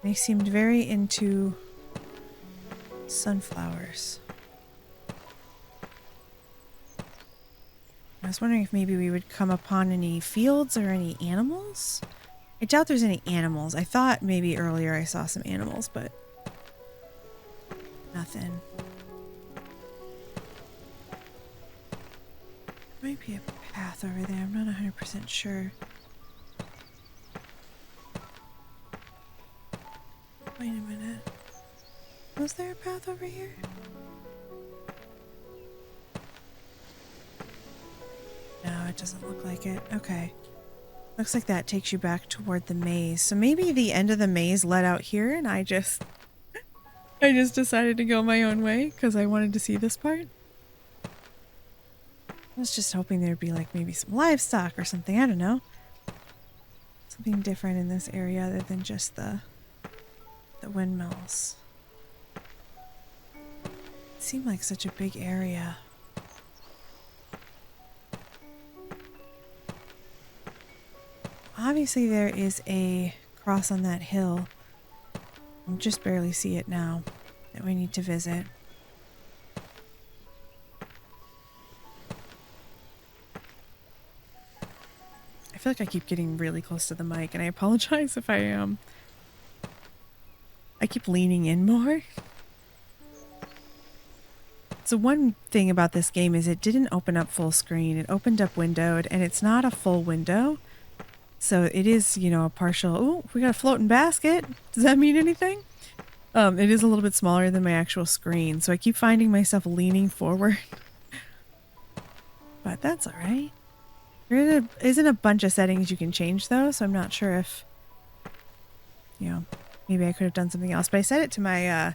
They seemed very into sunflowers. I was wondering if maybe we would come upon any fields or any animals? I doubt there's any animals. I thought maybe earlier I saw some animals, but nothing. Might be a path over there. I'm not 100% sure. Wait a minute. Was there a path over here? No, it doesn't look like it. Okay. Looks like that takes you back toward the maze. So maybe the end of the maze led out here, and I just decided to go my own way because I wanted to see this part. I was just hoping there'd be like maybe some livestock or something. I don't know. Something different in this area other than just the windmills. Let's seemed like such a big area. Obviously there is a cross on that hill. I just barely see it now that we need to visit. I feel like I keep getting really close to the mic, and I apologize if I am. I keep leaning in more. So one thing about this game is it didn't open up full screen. It opened up windowed, and it's not a full window. So it is, you know, a partial. Oh, we got a floating basket. Does that mean anything? It is a little bit smaller than my actual screen, so I keep finding myself leaning forward. But that's all right. There isn't a bunch of settings you can change though, so I'm not sure if, you know, maybe I could have done something else. But I set it to my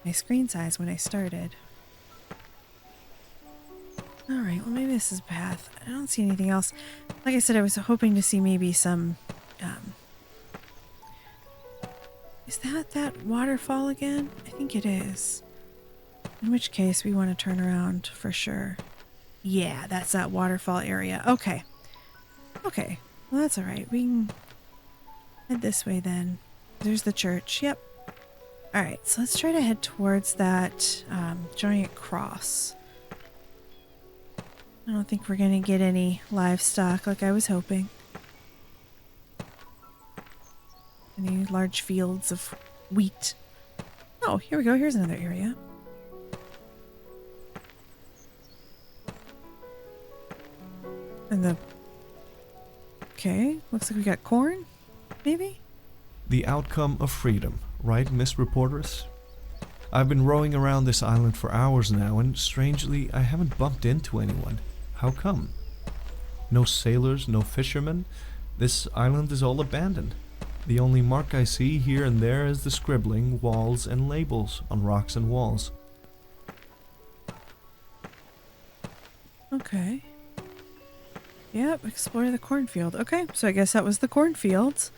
my screen size when I started. All right, well maybe this is path. I don't see anything else. Like I said, I was hoping to see maybe some. Is that waterfall again? I think it is. In which case, we want to turn around for sure. Yeah, that's that waterfall area. Okay. Okay. Well, that's all right. We can head this way then. There's the church. Yep. All right. So let's try to head towards that giant cross. I don't think we're going to get any livestock like I was hoping. Any large fields of wheat. Oh, here we go. Here's another area. And the... Okay, looks like we got corn, maybe? The outcome of freedom, right, Miss Reportress? I've been rowing around this island for hours now, and strangely, I haven't bumped into anyone. How come? No sailors, no fishermen? This island is all abandoned. The only mark I see here and there is the scribbling, walls, and labels on rocks and walls. Okay. Yep, explore the cornfield. Okay, so I guess that was the cornfields.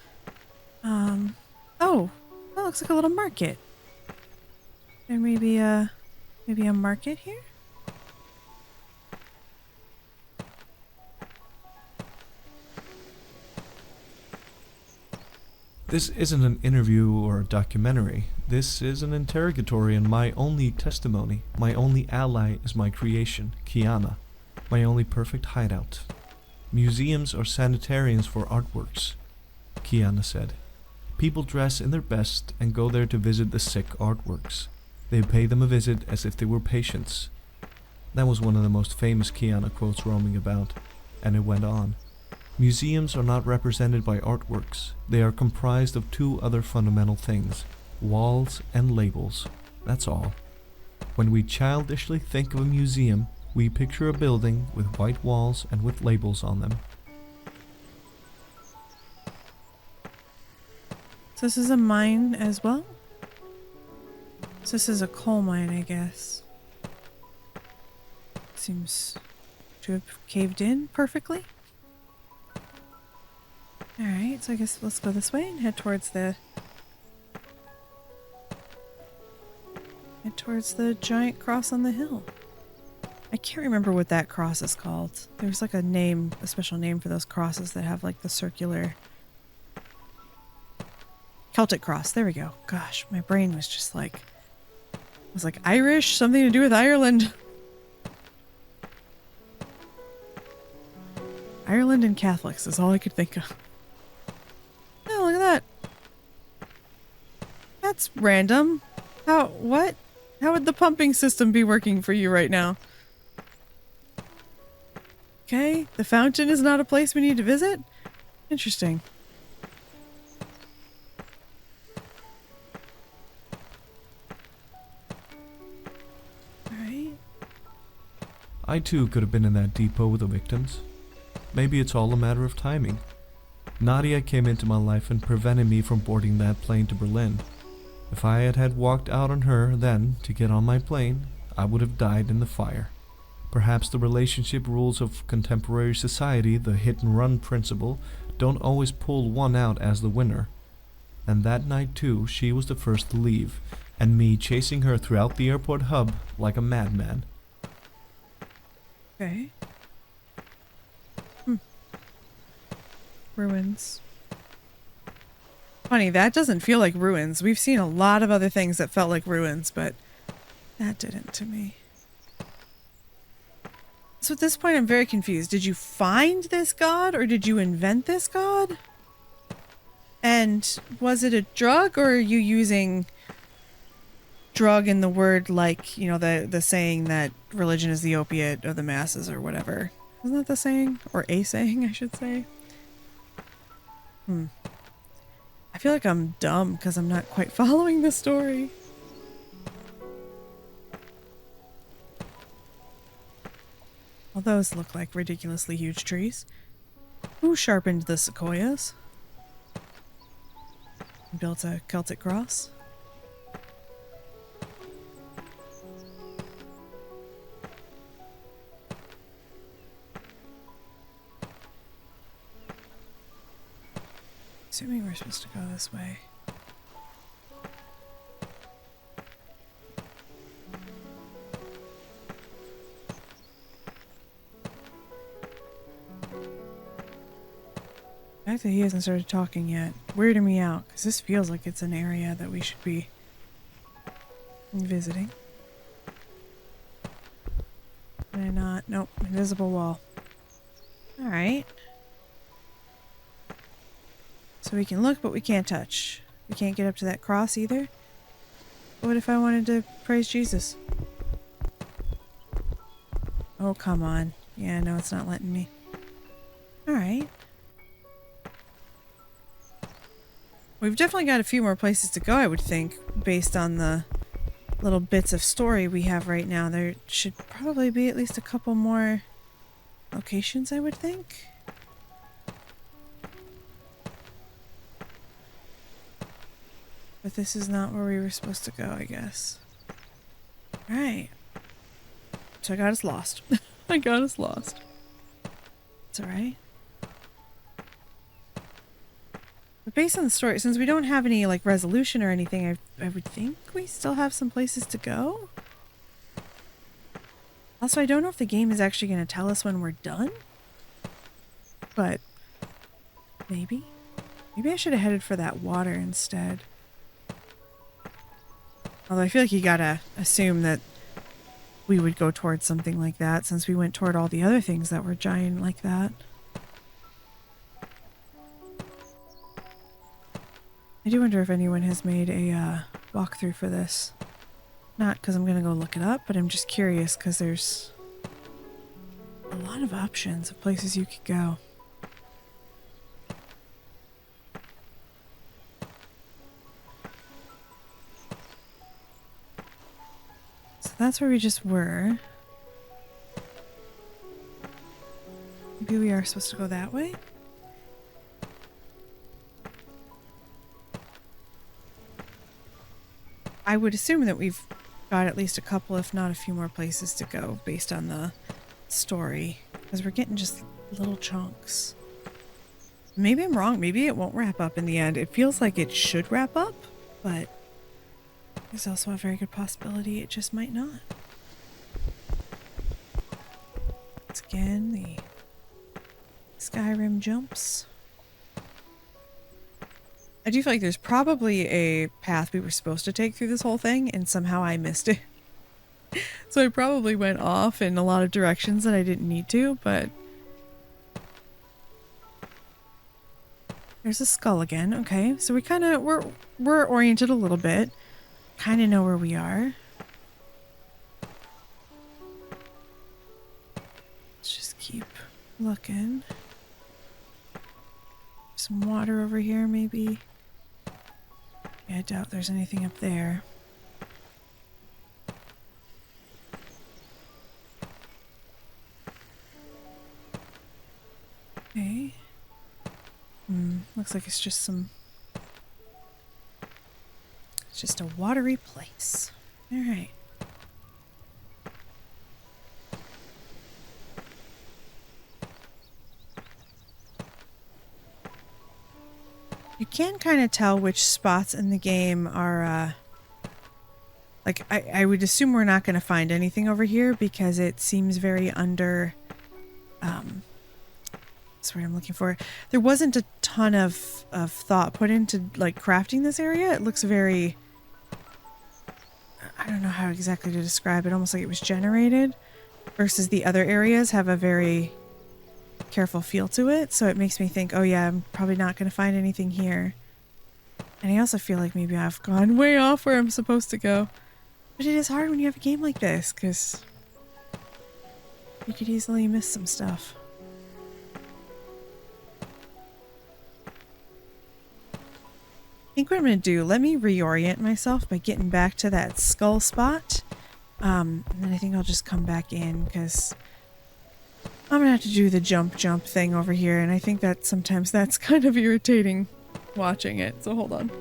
Oh, that looks like a little market. There may be a market here? This isn't an interview or a documentary. This is an interrogatory, and my only testimony, my only ally is my creation, Kiana, my only perfect hideout. Museums are sanitariums for artworks, Kiana said. People dress in their best and go there to visit the sick artworks. They pay them a visit as if they were patients. That was one of the most famous Kiana quotes roaming about, and it went on. Museums are not represented by artworks. They are comprised of two other fundamental things, walls and labels. That's all. When we childishly think of a museum, we picture a building with white walls and with labels on them. So this is a mine as well? So this is a coal mine, I guess. Seems to have caved in perfectly. Alright, so I guess let's go this way and head towards the giant cross on the hill. I can't remember what that cross is called. There's like a name, a special name for those crosses that have like the circular Celtic cross. There we go. Gosh, my brain was just like, it was like Irish, something to do with Ireland. Ireland and Catholics is all I could think of. Oh, look at that. That's random. What? How would the pumping system be working for you right now? Okay, the fountain is not a place we need to visit? Interesting. Alright. I too could have been in that depot with the victims. Maybe it's all a matter of timing. Nadia came into my life and prevented me from boarding that plane to Berlin. If I had walked out on her then to get on my plane, I would have died in the fire. Perhaps the relationship rules of contemporary society, the hit-and-run principle, don't always pull one out as the winner. And that night too, she was the first to leave, and me chasing her throughout the airport hub like a madman. Okay. Ruins. Funny, that doesn't feel like ruins. We've seen a lot of other things that felt like ruins, but that didn't to me. So at this point, I'm very confused. Did you find this god or did you invent this god? And was it a drug, or are you using drug in the word like, you know, the saying that religion is the opiate of the masses or whatever? Isn't that the saying? Or a saying, I should say. I feel like I'm dumb because I'm not quite following the story. Well, those look like ridiculously huge trees. Who sharpened the sequoias? Built a Celtic cross? Assuming we're supposed to go this way. The fact that he hasn't started talking yet weirded me out, because this feels like it's an area that we should be visiting. Can I not? Nope. Invisible wall. Alright. So we can look, but we can't touch. We can't get up to that cross either. What if I wanted to praise Jesus? Oh, come on. Yeah, no, it's not letting me. Alright. We've definitely got a few more places to go, I would think, based on the little bits of story we have right now. There should probably be at least a couple more locations, I would think. But this is not where we were supposed to go, I guess. Alright. So I got us lost. I got us lost. It's alright. But based on the story, since we don't have any, like, resolution or anything, I would think we still have some places to go. Also, I don't know if the game is actually going to tell us when we're done. But maybe. Maybe I should have headed for that water instead. Although I feel like you gotta assume that we would go towards something like that, since we went toward all the other things that were giant like that. I do wonder if anyone has made a walkthrough for this. Not because I'm gonna go look it up, but I'm just curious because there's a lot of options of places you could go. So that's where we just were. Maybe we are supposed to go that way? I would assume that we've got at least a couple, if not a few more places to go based on the story. Because we're getting just little chunks. Maybe I'm wrong. Maybe it won't wrap up in the end. It feels like it should wrap up, but there's also a very good possibility it just might not. Once again, the Skyrim jumps. I do feel like there's probably a path we were supposed to take through this whole thing, and somehow I missed it. So I probably went off in a lot of directions that I didn't need to, but... There's a skull again. Okay, so we kind of... We're oriented a little bit. Kind of know where we are. Let's just keep looking. Some water over here, maybe. Yeah, I doubt there's anything up there. Okay. Looks like it's just some... It's just a watery place. Alright. You can kind of tell which spots in the game are Like, I would assume we're not going to find anything over here because it seems very under, that's what I'm looking for. There wasn't a ton of thought put into, like, crafting this area. It looks very, I don't know how exactly to describe it, almost like it was generated, versus the other areas have a very careful feel to it. So it makes me think, oh yeah, I'm probably not going to find anything here. And I also feel like maybe I've gone way off where I'm supposed to go. But it is hard when you have a game like this, because you could easily miss some stuff. I think what I'm going to do, let me reorient myself by getting back to that skull spot. And then I think I'll just come back in, because I'm going to have to do the jump thing over here. And I think that sometimes that's kind of irritating watching it. So hold on.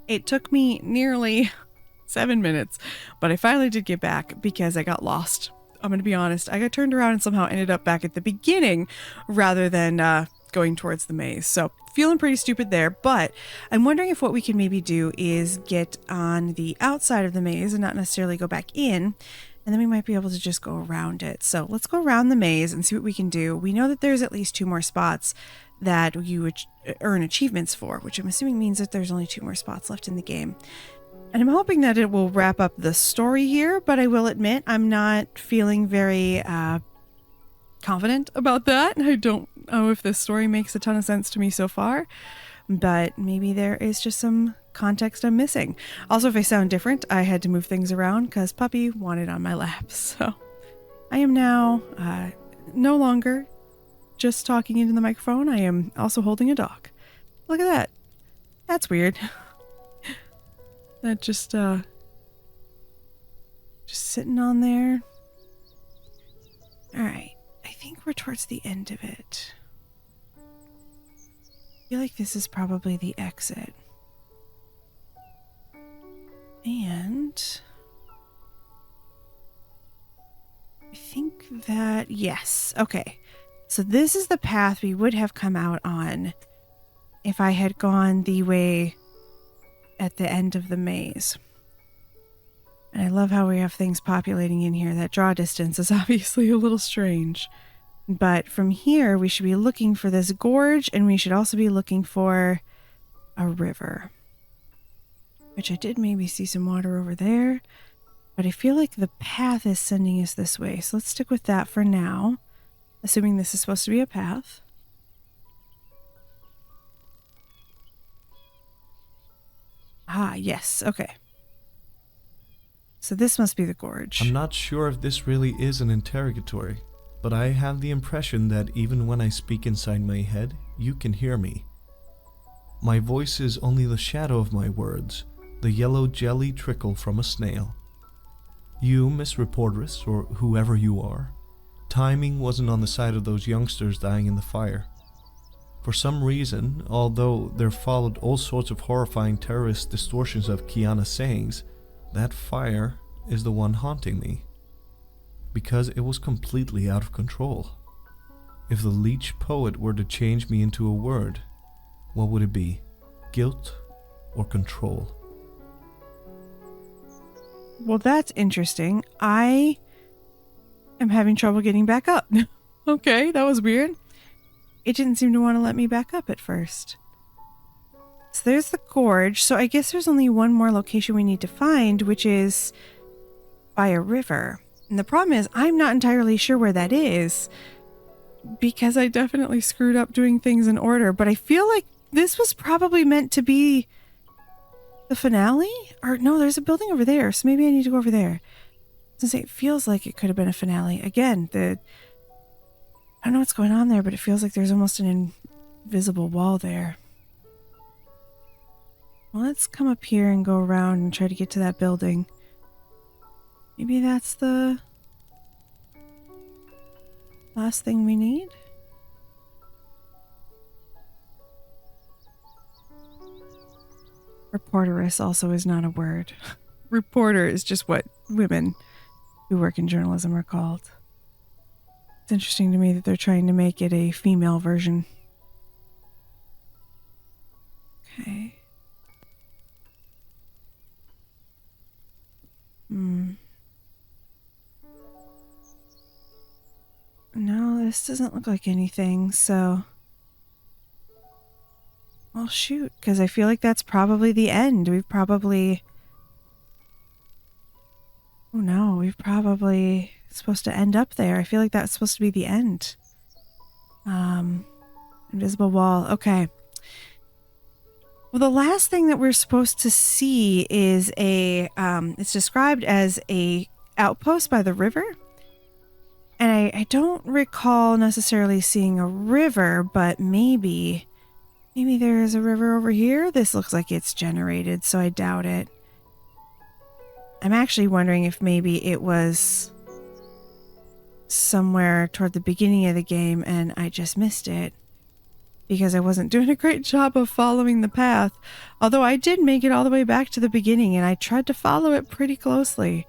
It took me nearly 7 minutes, but I finally did get back because I got lost. I'm going to be honest. I got turned around and somehow ended up back at the beginning rather than going towards the maze. So feeling pretty stupid there, but I'm wondering if what we can maybe do is get on the outside of the maze and not necessarily go back in. And then we might be able to just go around it. So let's go around the maze and see what we can do. We know that there's at least 2 more spots that you would earn achievements for, which I'm assuming means that there's only 2 more spots left in the game. And I'm hoping that it will wrap up the story here, but I will admit I'm not feeling very confident about that. I don't know if this story makes a ton of sense to me so far, but maybe there is just some context I'm missing. Also, if I sound different, I had to move things around because Puppy wanted on my lap. So I am now no longer just talking into the microphone. I am also holding a dog. Look at that. That's weird. That just sitting on there. All right. I think we're towards the end of it. I feel like this is probably the exit. And I think that, yes. Okay. So this is the path we would have come out on if I had gone the way at the end of the maze. And I love how we have things populating in here. That draw distance is obviously a little strange. But from here, we should be looking for this gorge, and we should also be looking for a river. Which I did maybe see some water over there. But I feel like the path is sending us this way. So let's stick with that for now. Assuming this is supposed to be a path. Ah, yes. Okay. So this must be the gorge. I'm not sure if this really is an interrogatory, but I have the impression that even when I speak inside my head, you can hear me. My voice is only the shadow of my words, the yellow jelly trickle from a snail. You, Miss Reportress, or whoever you are, timing wasn't on the side of those youngsters dying in the fire. For some reason, although there followed all sorts of horrifying terrorist distortions of Kiana's sayings, that fire is the one haunting me. Because it was completely out of control. If the leech poet were to change me into a word, what would it be? Guilt or control? Well, that's interesting. I am having trouble getting back up. Okay, that was weird. It didn't seem to want to let me back up at first. So there's the gorge. So I guess there's only one more location we need to find, which is by a river. And the problem is I'm not entirely sure where that is because I definitely screwed up doing things in order. But I feel like this was probably meant to be the finale? Or no, there's a building over there. So maybe I need to go over there. To say, it feels like it could have been a finale. Again, I don't know what's going on there, but it feels like there's almost an invisible wall there. Well, let's come up here and go around and try to get to that building. Maybe that's the last thing we need? Reporteress also is not a word. Reporter is just what women who work in journalism are called. It's interesting to me that they're trying to make it a female version. Okay. No, this doesn't look like anything, so... Well, shoot, because I feel like that's probably the end. We've probably... Oh no, we've probably supposed to end up there. I feel like that's supposed to be the end. Invisible wall. Okay. Well, the last thing that we're supposed to see is it's described as a outpost by the river. And I don't recall necessarily seeing a river, but maybe there is a river over here. This looks like it's generated, so I doubt it. I'm actually wondering if maybe it was somewhere toward the beginning of the game and I just missed it because I wasn't doing a great job of following the path. Although I did make it all the way back to the beginning and I tried to follow it pretty closely.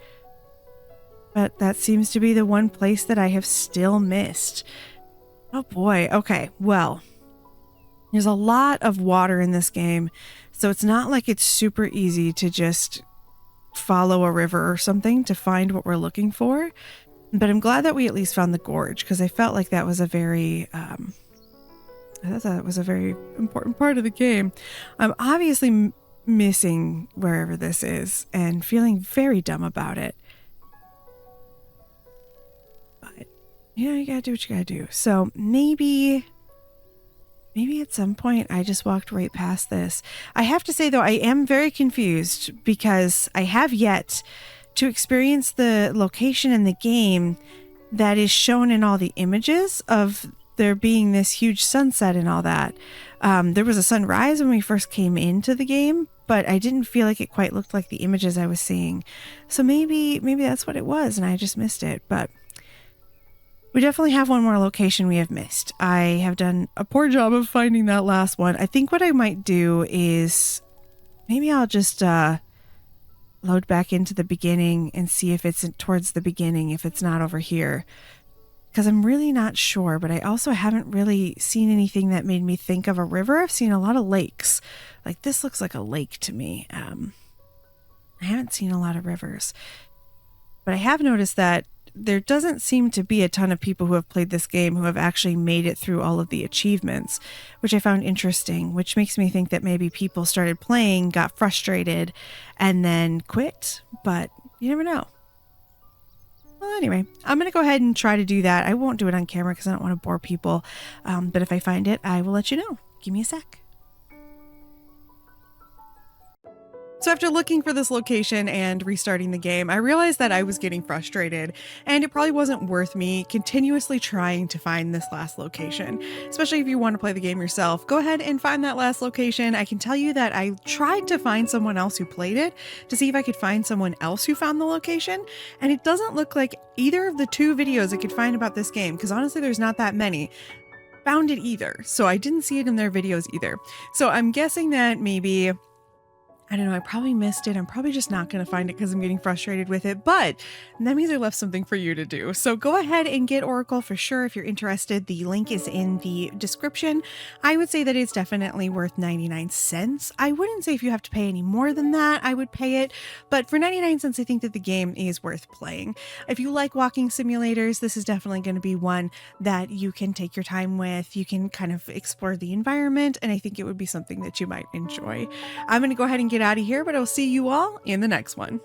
But that seems to be the one place that I have still missed. Oh boy. Okay. Well, there's a lot of water in this game, so it's not like it's super easy to just follow a river or something to find what we're looking for. But I'm glad that we at least found the gorge because I felt like that was a very, I thought that was a very important part of the game. I'm obviously missing wherever this is and feeling very dumb about it. But, you know, you gotta do what you gotta do. So maybe at some point I just walked right past this. I have to say, though, I am very confused because I have yet to experience the location in the game that is shown in all the images of there being this huge sunset and all that. There was a sunrise when we first came into the game, but I didn't feel like it quite looked like the images I was seeing. So maybe that's what it was and I just missed it. But we definitely have one more location we have missed. I have done a poor job of finding that last one. I think what I might do is maybe I'll just load back into the beginning and see if it's towards the beginning, if it's not over here. Because I'm really not sure, but I also haven't really seen anything that made me think of a river. I've seen a lot of lakes. Like this looks like a lake to me. I haven't seen a lot of rivers. But I have noticed that there doesn't seem to be a ton of people who have played this game who have actually made it through all of the achievements, which I found interesting, which makes me think that maybe people started playing, got frustrated, and then quit, but you never know. Well, anyway, I'm going to go ahead and try to do that. I won't do it on camera because I don't want to bore people, but if I find it, I will let you know. Give me a sec. So after looking for this location and restarting the game, I realized that I was getting frustrated and it probably wasn't worth me continuously trying to find this last location. Especially if you want to play the game yourself, go ahead and find that last location. I can tell you that I tried to find someone else who played it to see if I could find someone else who found the location. And it doesn't look like either of the two videos I could find about this game, because honestly, there's not that many, found it either. So I didn't see it in their videos either. So I'm guessing that maybe, I don't know, I probably missed it. I'm probably just not going to find it because I'm getting frustrated with it, but that means I left something for you to do. So go ahead and get Oracle for sure if you're interested. The link is in the description. I would say that it's definitely worth 99 cents. I wouldn't say if you have to pay any more than that, I would pay it, but for 99 cents, I think that the game is worth playing. If you like walking simulators, this is definitely going to be one that you can take your time with. You can kind of explore the environment, and I think it would be something that you might enjoy. I'm going to go ahead and get out of here, but I'll see you all in the next one.